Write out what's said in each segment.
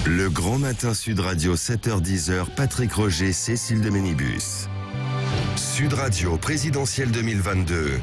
Le Grand Matin Sud Radio, 7h-10h, Patrick Roger, Cécile de Ménibus. Sud Radio, présidentielle 2022.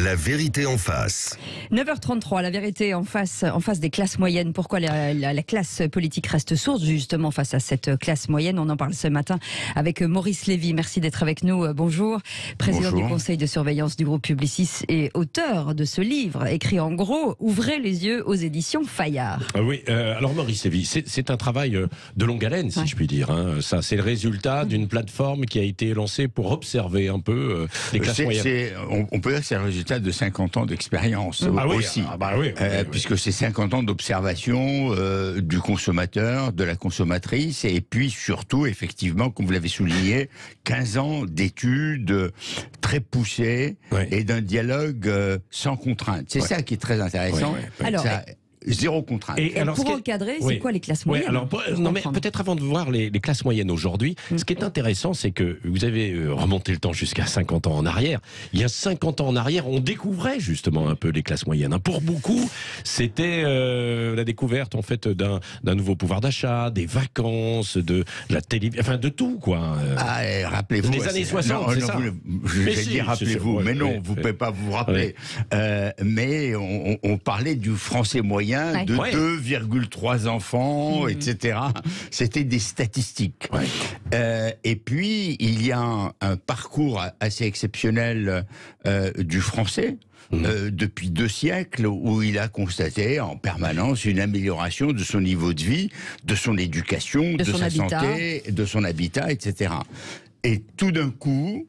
La vérité en face. 9h33, la vérité en face des classes moyennes. Pourquoi la classe politique reste sourde justement face à cette classe moyenne? On en parle ce matin avec Maurice Lévy. Merci d'être avec nous. Bonjour. Président du conseil de surveillance du groupe Publicis et auteur de ce livre écrit en gros « Ouvrez les yeux » aux éditions Fayard. Oui, alors Maurice Lévy, c'est un travail de longue haleine, si je puis dire. Hein. Ça, c'est le résultat d'une plateforme qui a été lancée pour observer un peu les classes moyennes. On peut dire que c'est le résultat de 50 ans d'expérience aussi. Puisque c'est 50 ans d'observation du consommateur, de la consommatrice, et puis surtout, effectivement, comme vous l'avez souligné, 15 ans d'études très poussées et d'un dialogue sans contrainte. C'est ça qui est très intéressant. Alors, zéro contrainte. Et alors, pour encadrer, c'est quoi les classes moyennes? Non, mais peut-être avant de voir les classes moyennes aujourd'hui, ce qui est intéressant, c'est que vous avez remonté le temps jusqu'à 50 ans en arrière. Il y a 50 ans en arrière, on découvrait justement un peu les classes moyennes. Pour beaucoup, c'était la découverte en fait d'un nouveau pouvoir d'achat, des vacances, de la télévision, enfin de tout quoi. Rappelez-vous. Les années 60, c'est ça. Je vais dire rappelez-vous, mais non, vous ne pouvez pas vous rappeler. Mais on parlait du français moyen de 2,3 enfants, etc. C'était des statistiques. Et puis, il y a un parcours assez exceptionnel du français depuis 2 siècles où il a constaté en permanence une amélioration de son niveau de vie, de son éducation, de sa santé, de son habitat, etc. Et tout d'un coup,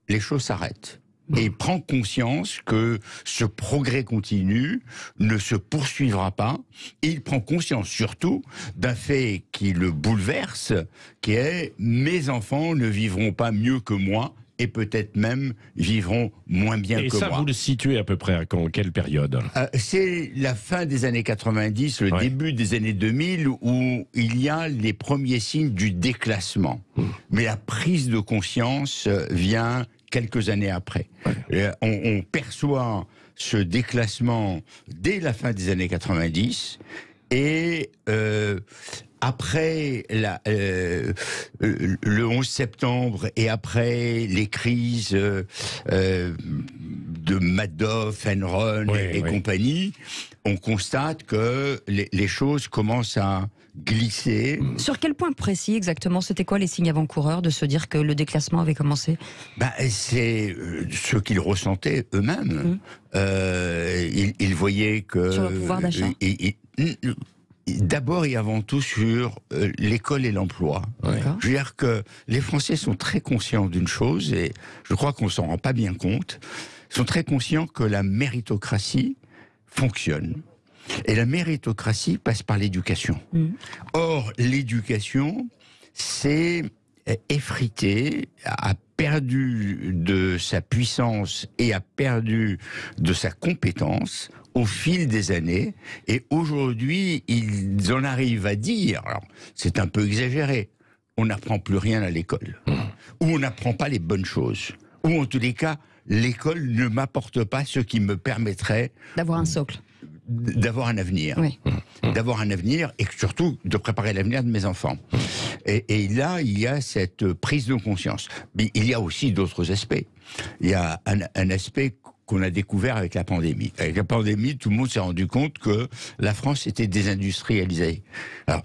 les choses s'arrêtent. Et prend conscience que ce progrès continu ne se poursuivra pas. Et il prend conscience surtout d'un fait qui le bouleverse, qui est « mes enfants ne vivront pas mieux que moi ». Et peut-être même vivront moins bien que moi. Et ça, vous le situez à peu près à quelle période? C'est la fin des années 90, le début des années 2000, où il y a les premiers signes du déclassement. Mais la prise de conscience vient quelques années après. On perçoit ce déclassement dès la fin des années 90, et après le 11 septembre et après les crises de Madoff, Enron et compagnie, on constate que les choses commencent à glisser. Sur quel point précis exactement? C'était quoi les signes avant-coureurs de se dire que le déclassement avait commencé? C'est ce qu'ils ressentaient eux-mêmes. Ils voyaient que... Sur le pouvoir d'achat. D'abord et avant tout sur l'école et l'emploi. Je veux dire que les Français sont très conscients d'une chose, et je crois qu'on s'en rend pas bien compte. Ils sont très conscients que la méritocratie fonctionne. Et la méritocratie passe par l'éducation. Or, l'éducation, c'est effrité, a perdu de sa puissance et a perdu de sa compétence au fil des années, et aujourd'hui, ils en arrivent à dire, alors c'est un peu exagéré, on n'apprend plus rien à l'école, ou on n'apprend pas les bonnes choses, ou en tous les cas, l'école ne m'apporte pas ce qui me permettrait d'avoir un socle, d'avoir un avenir, d'avoir un avenir, et surtout de préparer l'avenir de mes enfants. Et là, il y a cette prise de conscience. Mais il y a aussi d'autres aspects. Il y a un aspect qu'on a découvert avec la pandémie. Avec la pandémie, tout le monde s'est rendu compte que la France était désindustrialisée. Alors,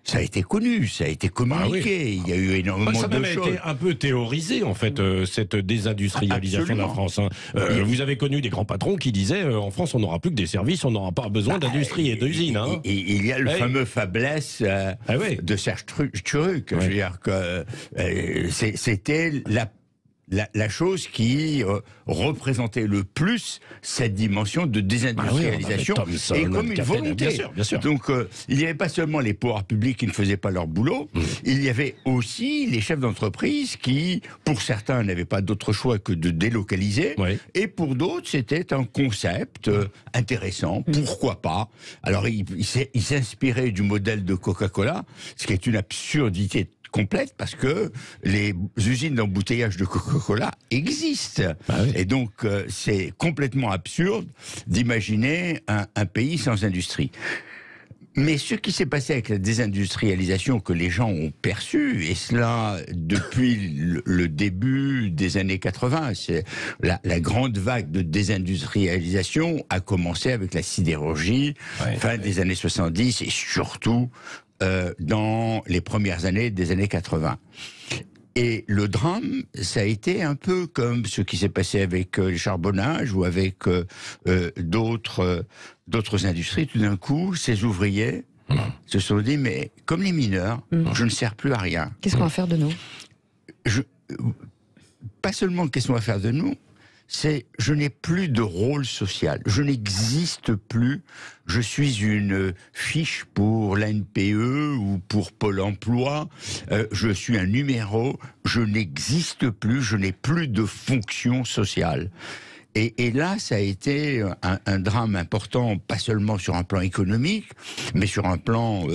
ça a été connu, ça a été communiqué, il y a eu énormément de choses. Ça a été un peu théorisé, en fait, cette désindustrialisation de la France. Vous avez connu des grands patrons qui disaient en France, on n'aura plus que des services, on n'aura pas besoin d'industrie et d'usines. Et il y a le fameux faiblesse de Serge Turuc. Je veux dire que c'était la chose qui représentait le plus cette dimension de désindustrialisation, et comme une volonté. Bien sûr. Donc il n'y avait pas seulement les pouvoirs publics qui ne faisaient pas leur boulot, il y avait aussi les chefs d'entreprise qui, pour certains, n'avaient pas d'autre choix que de délocaliser, et pour d'autres, c'était un concept intéressant, pourquoi pas. Alors il s'inspirait du modèle de Coca-Cola, ce qui est une absurdité complète, parce que les usines d'embouteillage de Coca-Cola existent. Et donc, c'est complètement absurde d'imaginer un pays sans industrie. Mais ce qui s'est passé avec la désindustrialisation que les gens ont perçu, et cela depuis le début des années 80, c'est la grande vague de désindustrialisation a commencé avec la sidérurgie, fin des années 70 et surtout dans les premières années des années 80. Et le drame, ça a été un peu comme ce qui s'est passé avec les charbonnages ou avec d'autres industries. Tout d'un coup, ces ouvriers se sont dit, mais comme les mineurs, je ne sers plus à rien. Qu'est-ce qu'on va faire de nous ? Pas seulement qu'est-ce qu'on va faire de nous, c'est je n'ai plus de rôle social, je n'existe plus, je suis une fiche pour l'ANPE ou pour Pôle emploi, je suis un numéro, je n'existe plus, je n'ai plus de fonction sociale. Et là, ça a été un drame important, pas seulement sur un plan économique, mais sur un plan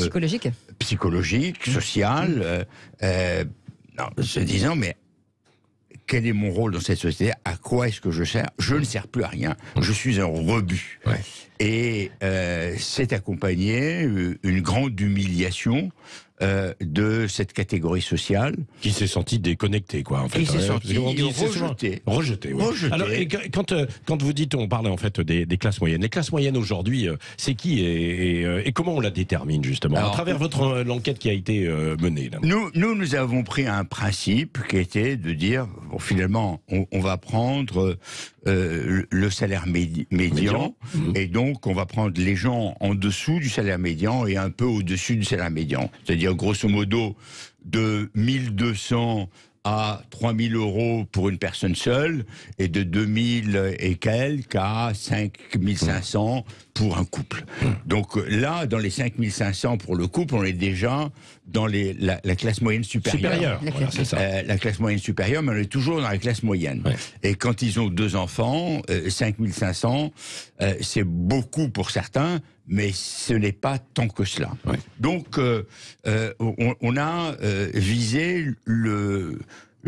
psychologique, social, se disant, mais quel est mon rôle dans cette société? À quoi est-ce que je sers? Je ne sers plus à rien. Je suis un rebut. Ouais. Et c'est accompagné une grande humiliation de cette catégorie sociale. Qui s'est senti déconnecté, quoi, en fait. Qui s'est senti rejeté. Rejeté, oui. Rejeté. Alors, et quand vous dites, on parle en fait des classes moyennes. Les classes moyennes aujourd'hui, c'est qui et comment on la détermine, justement? Alors, à travers l'enquête qui a été menée. Là. Nous avons pris un principe qui était de dire, bon, finalement, on va prendre le salaire médian. Et donc, on va prendre les gens en dessous du salaire médian et un peu au-dessus du salaire médian. C'est-à-dire, grosso modo, de 1200 à 3000 euros pour une personne seule et de 2000 et quelques à 5500 pour un couple. Donc là, dans les 5500 pour le couple, on est déjà dans la classe moyenne supérieure. Voilà, c'est ça. La classe moyenne supérieure, mais on est toujours dans la classe moyenne. Ouais. Et quand ils ont 2 enfants, 5500, c'est beaucoup pour certains, mais ce n'est pas tant que cela. Ouais. Donc, on a visé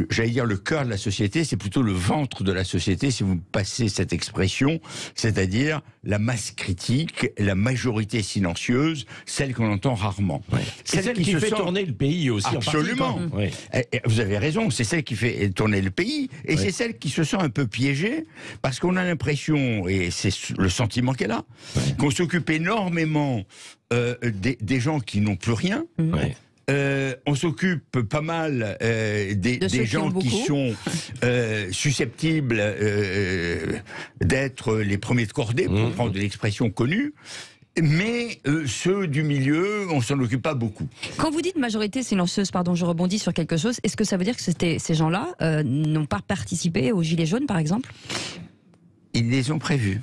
j'allais dire le cœur de la société, c'est plutôt le ventre de la société, si vous passez cette expression, c'est-à-dire la masse critique, la majorité silencieuse, celle qu'on entend rarement. Ouais. C'est celle qui fait tourner le pays aussi. Absolument. En partie, et vous avez raison, c'est celle qui fait tourner le pays, et c'est celle qui se sent un peu piégée, parce qu'on a l'impression, et c'est le sentiment qu'elle a, qu'on s'occupe énormément des gens qui n'ont plus rien. On s'occupe pas mal des gens qui sont susceptibles d'être les premiers de cordée, pour prendre l'expression connue. Mais ceux du milieu, on s'en occupe pas beaucoup. Quand vous dites majorité silencieuse, pardon, je rebondis sur quelque chose, est-ce que ça veut dire que ces gens-là n'ont pas participé aux Gilets jaunes, par exemple? Ils les ont prévus.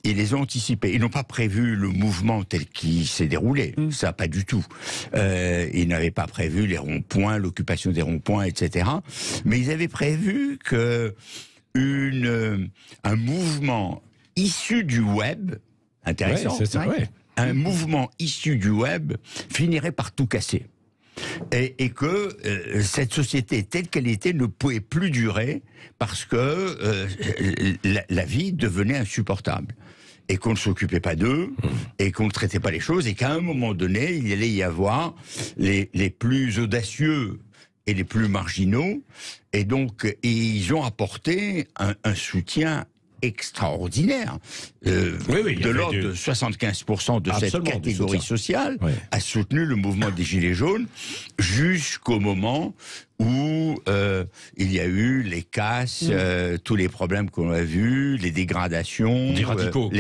Ils les ont anticipés. Ils n'ont pas prévu le mouvement tel qu'il s'est déroulé. Ça, pas du tout. Ils n'avaient pas prévu les ronds-points, l'occupation des ronds-points, etc. Mais ils avaient prévu que un mouvement issu du web, intéressant, c'est ça, un mouvement issu du web finirait par tout casser. Et que cette société telle qu'elle était ne pouvait plus durer parce que la vie devenait insupportable. Et qu'on ne s'occupait pas d'eux, et qu'on ne traitait pas les choses, et qu'à un moment donné, il allait y avoir les plus audacieux et les plus marginaux, et donc ils ont apporté un soutien extraordinaire, de l'ordre de 75% de cette catégorie sociale a soutenu le mouvement des Gilets jaunes jusqu'au moment où il y a eu les casses, tous les problèmes qu'on a vus, les dégradations, des radicaux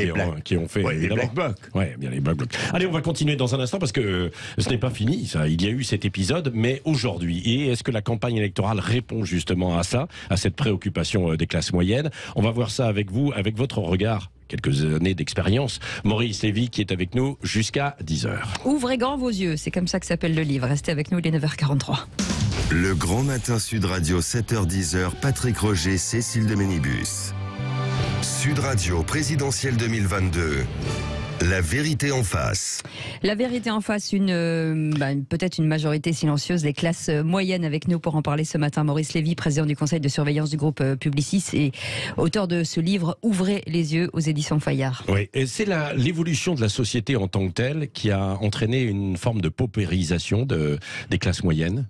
qui ont fait les Black Blocs. Ouais, bien les Black Blocs. Allez, on va continuer dans un instant parce que ce n'est pas fini, ça. Il y a eu cet épisode, mais aujourd'hui, et est-ce que la campagne électorale répond justement à ça, à cette préoccupation des classes moyennes? On va voir ça avec vous, avec votre regard. Quelques années d'expérience. Maurice Lévy qui est avec nous jusqu'à 10h. Ouvrez grand vos yeux, c'est comme ça que s'appelle le livre. Restez avec nous, il est 9h43. Le Grand Matin Sud Radio, 7h-10h, Patrick Roger, Cécile de Ménibus. Sud Radio présidentielle 2022. La vérité en face. La vérité en face, peut-être une majorité silencieuse des classes moyennes. Avec nous pour en parler ce matin, Maurice Lévy, président du conseil de surveillance du groupe Publicis et auteur de ce livre « Ouvrez les yeux » aux éditions Fayard. Oui, et c'est l'évolution de la société en tant que telle qui a entraîné une forme de paupérisation des classes moyennes.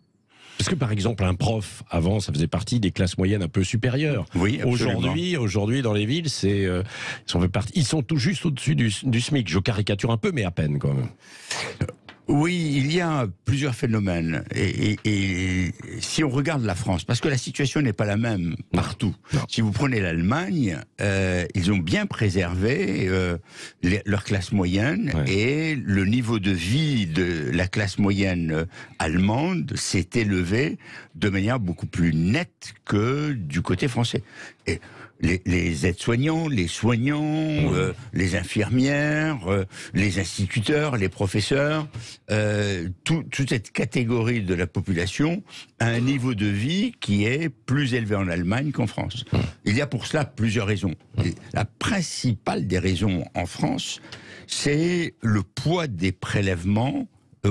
Parce que par exemple, un prof, avant, ça faisait partie des classes moyennes un peu supérieures. Oui, aujourd'hui, dans les villes, ils sont tout juste au-dessus du SMIC. Je caricature un peu, mais à peine quand même. Oui, il y a plusieurs phénomènes. Et si on regarde la France, parce que la situation n'est pas la même partout. Non. Si vous prenez l'Allemagne, ils ont bien préservé leur classe moyenne, et le niveau de vie de la classe moyenne allemande s'est élevé de manière beaucoup plus nette que du côté français. Et les aides-soignants, les soignants, les infirmières, les instituteurs, les professeurs, toute cette catégorie de la population a un niveau de vie qui est plus élevé en Allemagne qu'en France. Il y a pour cela plusieurs raisons. Et la principale des raisons en France, c'est le poids des prélèvements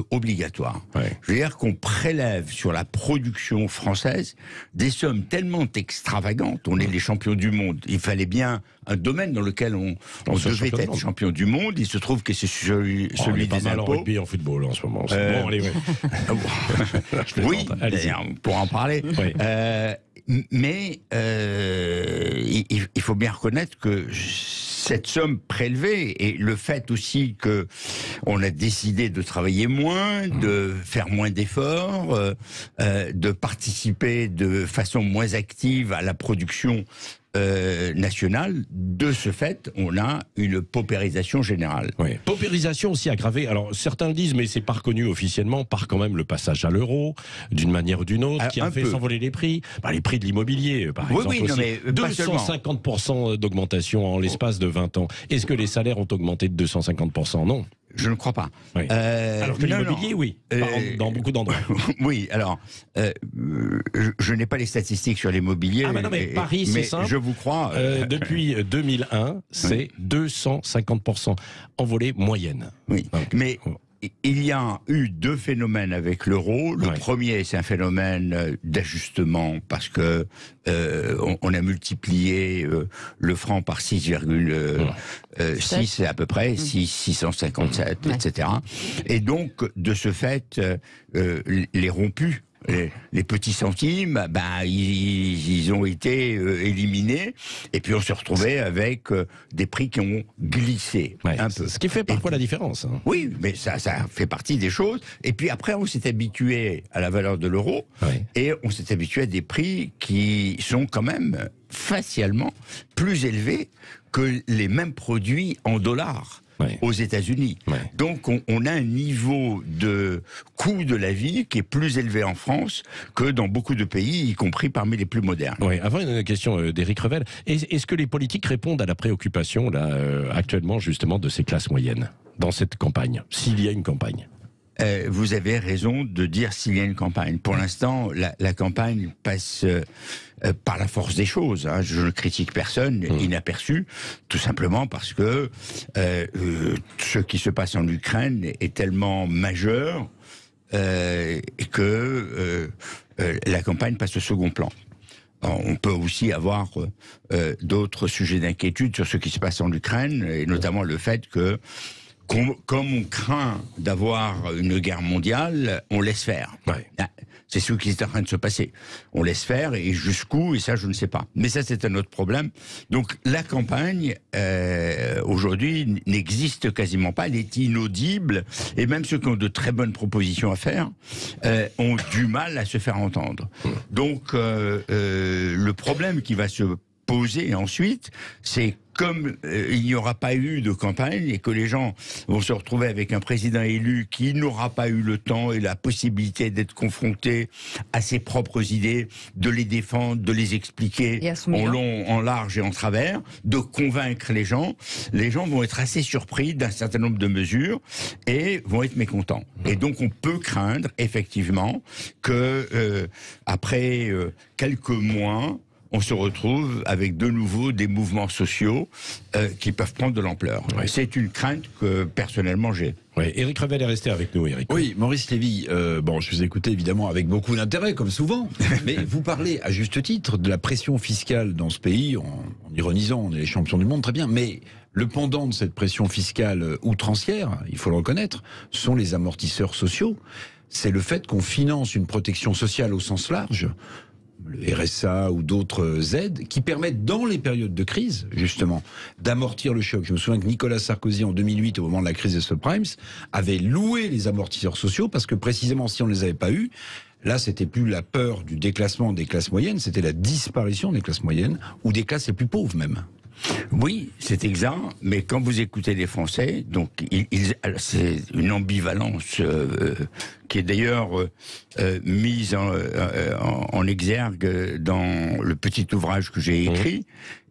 obligatoire. Je veux dire qu'on prélève sur la production française des sommes tellement extravagantes. On est les champions du monde. Il fallait bien un domaine dans lequel on devait être champion du monde. Il se trouve que c'est celui des impôts. En rugby, en football en ce moment. Bon, allez, oui, on pourra en parler. Oui. Mais il faut bien reconnaître que cette somme prélevée et le fait aussi que on a décidé de travailler moins, de faire moins d'efforts, de participer de façon moins active à la production nationale, de ce fait, on a une paupérisation générale. Oui. Paupérisation aussi aggravée. Alors, certains le disent, mais c'est pas reconnu officiellement par quand même le passage à l'euro, d'une manière ou d'une autre, qui a fait s'envoler les prix. Les prix de l'immobilier, par exemple. Oui, non, mais 250% d'augmentation en l'espace de 20 ans. Est-ce que les salaires ont augmenté de 250%? Non. Je ne crois pas. Oui. Alors que l'immobilier, oui, dans beaucoup d'endroits. Oui, alors, je n'ai pas les statistiques sur l'immobilier. Ah, mais non, mais Paris, c'est simple. Je vous crois. Depuis 2001, c'est 250% envolée moyenne. Oui, mais il y a eu deux phénomènes avec l'euro. Le premier, c'est un phénomène d'ajustement parce que on a multiplié le franc par 6,6 à peu près, 657, etc. Et donc, de ce fait, les rompus, les petits centimes, ils ont été éliminés, et puis on se retrouvait avec des prix qui ont glissé un peu. Ce qui fait parfois la différence. Hein. Oui, mais ça fait partie des choses. Et puis après, on s'est habitué à la valeur de l'euro, et on s'est habitué à des prix qui sont quand même facialement plus élevés que les mêmes produits en dollars. Aux États-Unis. Donc on a un niveau de coût de la vie qui est plus élevé en France que dans beaucoup de pays, y compris parmi les plus modernes. Oui, avant une question d'Éric Revel. Est-ce que les politiques répondent à la préoccupation là, actuellement justement de ces classes moyennes dans cette campagne, s'il y a une campagne? Vous avez raison de dire s'il y a une campagne. Pour l'instant, la campagne passe par la force des choses. Hein. Je ne critique personne, inaperçu, tout simplement parce que ce qui se passe en Ukraine est tellement majeur que la campagne passe au second plan. On peut aussi avoir d'autres sujets d'inquiétude sur ce qui se passe en Ukraine, et notamment le fait que comme on craint d'avoir une guerre mondiale, on laisse faire. C'est ce qui est en train de se passer. On laisse faire, et jusqu'où, et ça je ne sais pas. Mais ça c'est un autre problème. Donc la campagne, aujourd'hui, n'existe quasiment pas, elle est inaudible, et même ceux qui ont de très bonnes propositions à faire ont du mal à se faire entendre. Donc le problème qui va se poser ensuite, c'est comme il n'y aura pas eu de campagne et que les gens vont se retrouver avec un président élu qui n'aura pas eu le temps et la possibilité d'être confronté à ses propres idées, de les défendre, de les expliquer en long, en large et en travers, de convaincre les gens vont être assez surpris d'un certain nombre de mesures et vont être mécontents. Et donc on peut craindre effectivement que après quelques mois, on se retrouve avec de nouveau des mouvements sociaux qui peuvent prendre de l'ampleur. Oui. C'est une crainte que personnellement j'ai. Oui, Éric Revel est resté avec nous, Éric. Oui, Maurice Lévy, bon, je vous ai écouté évidemment avec beaucoup d'intérêt, comme souvent, mais vous parlez à juste titre de la pression fiscale dans ce pays, en ironisant, on est les champions du monde, très bien, mais le pendant de cette pression fiscale outrancière, il faut le reconnaître, sont les amortisseurs sociaux. C'est le fait qu'on finance une protection sociale au sens large, le RSA ou d'autres aides, qui permettent dans les périodes de crise, justement, d'amortir le choc. Je me souviens que Nicolas Sarkozy, en 2008, au moment de la crise des subprimes, avait loué les amortisseurs sociaux parce que précisément, si on ne les avait pas eus, là, c'était plus la peur du déclassement des classes moyennes, c'était la disparition des classes moyennes ou des classes les plus pauvres même. Oui, c'est exact, mais quand vous écoutez les Français, donc c'est une ambivalence qui est d'ailleurs mise en exergue dans le petit ouvrage que j'ai écrit,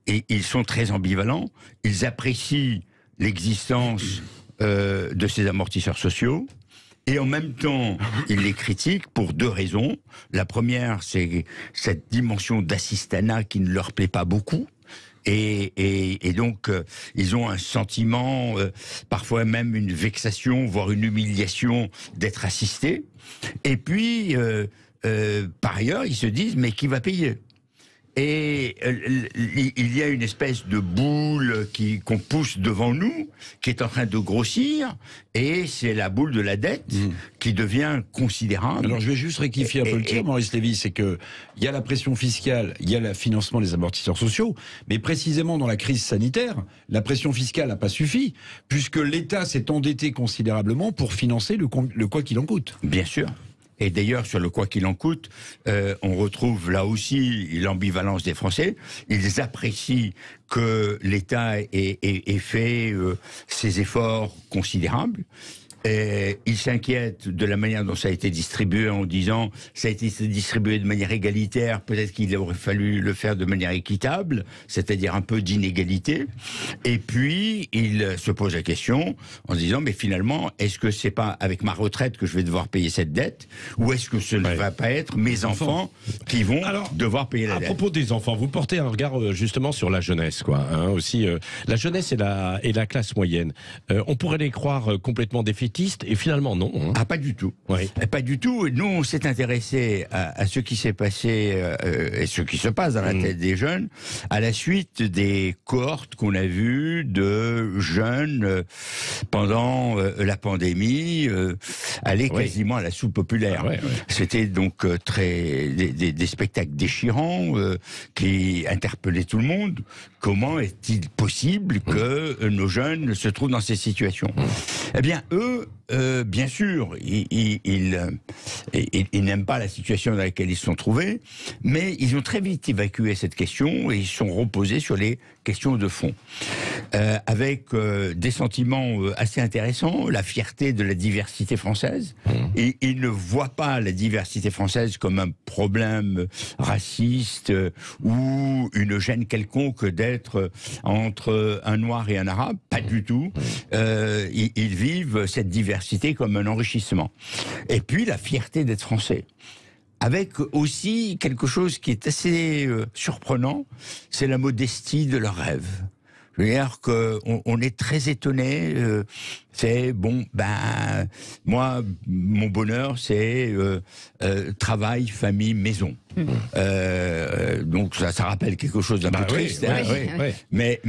et ils sont très ambivalents, ils apprécient l'existence de ces amortisseurs sociaux, et en même temps, ils les critiquent pour deux raisons. La première, c'est cette dimension d'assistanat qui ne leur plaît pas beaucoup. Et donc, ils ont un sentiment, parfois même une vexation, voire une humiliation d'être assistés. Et puis, par ailleurs, ils se disent, mais qui va payer ? Et il y a une espèce de boule qu'on pousse devant nous, qui est en train de grossir, et c'est la boule de la dette qui devient considérable. Alors je vais juste rectifier un peu le tir, Maurice Lévy, c'est que il y a la pression fiscale, il y a le financement des amortisseurs sociaux, mais précisément dans la crise sanitaire, la pression fiscale n'a pas suffi, puisque l'État s'est endetté considérablement pour financer le quoi qu'il en coûte. Bien sûr. Et d'ailleurs, sur le quoi qu'il en coûte, on retrouve là aussi l'ambivalence des Français. Ils apprécient que l'État ait fait ses efforts considérables. Et ils s'inquiètent de la manière dont ça a été distribué en disant ça a été distribué de manière égalitaire, peut-être qu'il aurait fallu le faire de manière équitable, c'est-à-dire un peu d'inégalité. Et puis ils se posent la question en se disant mais finalement est-ce que c'est pas avec ma retraite que je vais devoir payer cette dette, ou est-ce que ce ne va pas être mes enfants qui vont devoir payer la dette? À propos des enfants, vous portez un regard justement sur la jeunesse, quoi. Aussi, la jeunesse et la classe moyenne. On pourrait les croire complètement défaitistes. Et finalement, non. Ah, pas du tout. Oui. Pas du tout. Nous, on s'est intéressé à ce qui s'est passé et ce qui se passe dans la tête des jeunes à la suite des cohortes qu'on a vues de jeunes pendant la pandémie aller quasiment à la soupe populaire. C'était donc des spectacles déchirants qui interpellaient tout le monde. Comment est-il possible que nos jeunes se trouvent dans ces situations? Eh bien, eux, bien sûr, ils n'aiment pas la situation dans laquelle ils se sont trouvés, mais ils ont très vite évacué cette question et ils se sont reposés sur les questions de fond. Avec des sentiments assez intéressants, la fierté de la diversité française. Et ils ne voient pas la diversité française comme un problème raciste ou une gêne quelconque d'être entre un noir et un arabe. Pas du tout. Ils vivent cette diversité comme un enrichissement. Et puis la fierté d'être français. Avec aussi quelque chose qui est assez surprenant, c'est la modestie de leurs rêves. Je veux dire qu'on est très étonné. C'est bon, moi, mon bonheur, c'est travail, famille, maison. Donc ça rappelle quelque chose d'un peu triste. Mais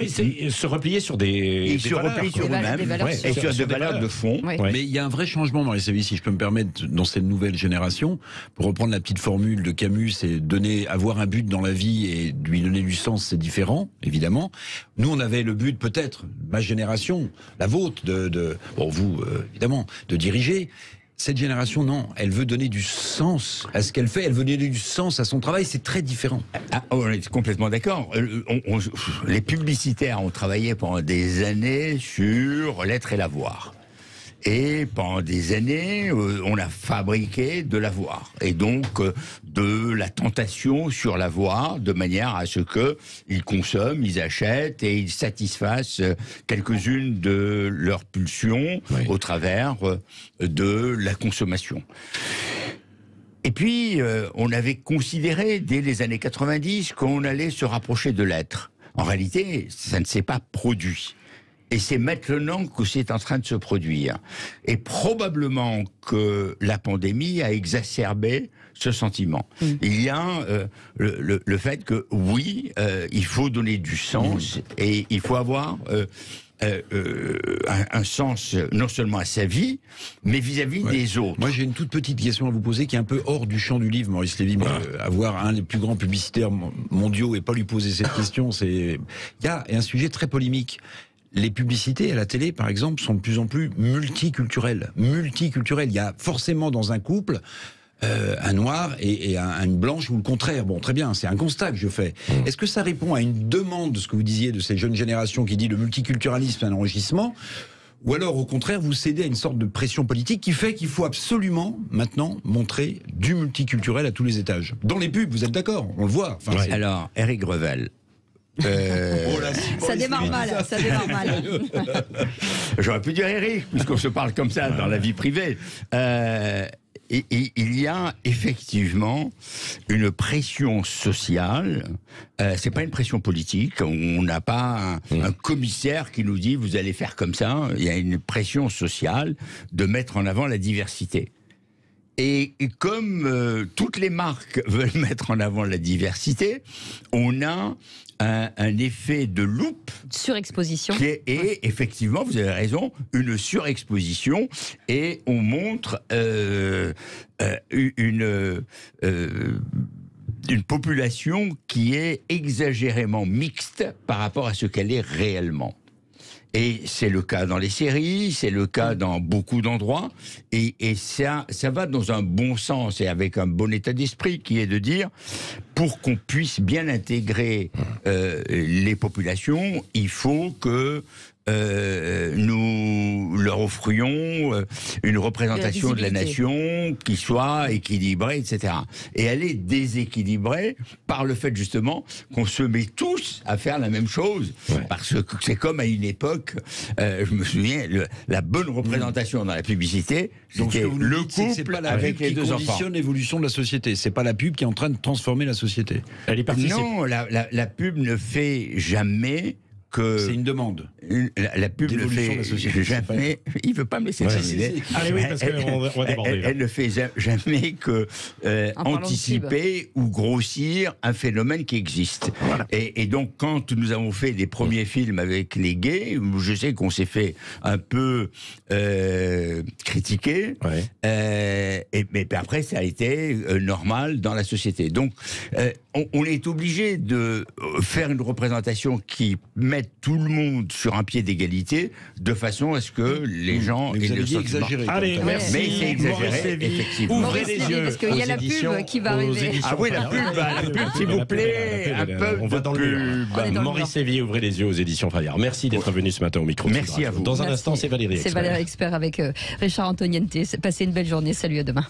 c'est se replier sur ils se replient sur eux-mêmes et sur des valeurs de fond. Mais il y a un vrai changement dans les services, si je peux me permettre, dans cette nouvelle génération. Pour reprendre la petite formule de Camus, c'est avoir un but dans la vie et lui donner du sens, c'est différent, évidemment. Nous, on avait le but, peut-être, ma génération, la vôtre, vous, évidemment, de diriger. Cette génération, non, elle veut donner du sens à ce qu'elle fait, elle veut donner du sens à son travail, c'est très différent. On est complètement d'accord. Les publicitaires ont travaillé pendant des années sur l'être et l'avoir. Et pendant des années, on a fabriqué de l'avoir. Et donc, de la tentation sur l'avoir, de manière à ce qu'ils consomment, ils achètent et ils satisfassent quelques-unes de leurs pulsions au travers de la consommation. Et puis, on avait considéré dès les années 90 qu'on allait se rapprocher de l'être. En réalité, ça ne s'est pas produit. Et c'est maintenant que c'est en train de se produire. Et probablement que la pandémie a exacerbé ce sentiment. Il y a le fait que, oui, il faut donner du sens et il faut avoir un sens non seulement à sa vie, mais vis-à-vis des autres. Moi, j'ai une toute petite question à vous poser qui est un peu hors du champ du livre, Maurice Lévy. Avoir un des plus grands publicitaires mondiaux et pas lui poser cette question, c'est... Il y a un sujet très polémique. Les publicités à la télé, par exemple, sont de plus en plus multiculturelles. Il y a forcément dans un couple un noir et une blanche ou le contraire. Bon, très bien, c'est un constat que je fais. Est-ce que ça répond à une demande de ce que vous disiez de ces jeunes générations qui dit le multiculturalisme est un enrichissement, ou alors au contraire vous cédez à une sorte de pression politique qui fait qu'il faut absolument maintenant montrer du multiculturel à tous les étages? Dans les pubs, vous êtes d'accord? On le voit. Enfin, Alors, Eric Revel. Ça démarre mal. J'aurais pu dire Eric, puisqu'on se parle comme ça dans la vie privée. Et il y a effectivement une pression sociale. C'est pas une pression politique. On n'a pas un commissaire qui nous dit vous allez faire comme ça. Il y a une pression sociale de mettre en avant la diversité. Et comme toutes les marques veulent mettre en avant la diversité, on a un effet de loupe. Surexposition. Et effectivement, vous avez raison, une surexposition. Et on montre une population qui est exagérément mixte par rapport à ce qu'elle est réellement. Et c'est le cas dans les séries, c'est le cas dans beaucoup d'endroits, et ça va dans un bon sens et avec un bon état d'esprit qui est de dire, pour qu'on puisse bien intégrer les populations, il faut que nous leur offrions une représentation de la nation qui soit équilibrée, etc. Et elle est déséquilibrée par le fait justement qu'on se met tous à faire la même chose. Parce que c'est comme à une époque, je me souviens, la bonne représentation dans la publicité, c'était le couple avec les deux enfants. C'est pas la pub qui conditionne l'évolution de la société, c'est pas la pub qui est en train de transformer la société. Elle est partie. Non, la pub ne fait jamais... C'est une demande. La pub ne fait jamais... Il ne veut pas me laisser terminer. Allez, oui, parce qu'on va déborder. Elle ne fait jamais que anticiper ou grossir un phénomène qui existe. Voilà. Et donc, quand nous avons fait les premiers films avec les gays, je sais qu'on s'est fait un peu critiquer, mais après, ça a été normal dans la société. Donc, on est obligé de faire une représentation qui mette tout le monde sur un pied d'égalité, de façon à ce que les gens aient le sentiment. Exagéré. Allez, merci. Mais c'est exagéré, effectivement. Ouvrez les yeux. Parce qu'il y a la pub qui va arriver. Ah oui, la pub, s'il vous plaît, un peu on va dans le pub. Maurice Lévy, ouvrez les yeux aux éditions Fayard. Merci d'être venu ce matin au micro. Merci à vous. Dans un instant, c'est Valérie Expert. C'est Valérie Expert avec Richard Antoniente. Passez une belle journée. Salut, à demain.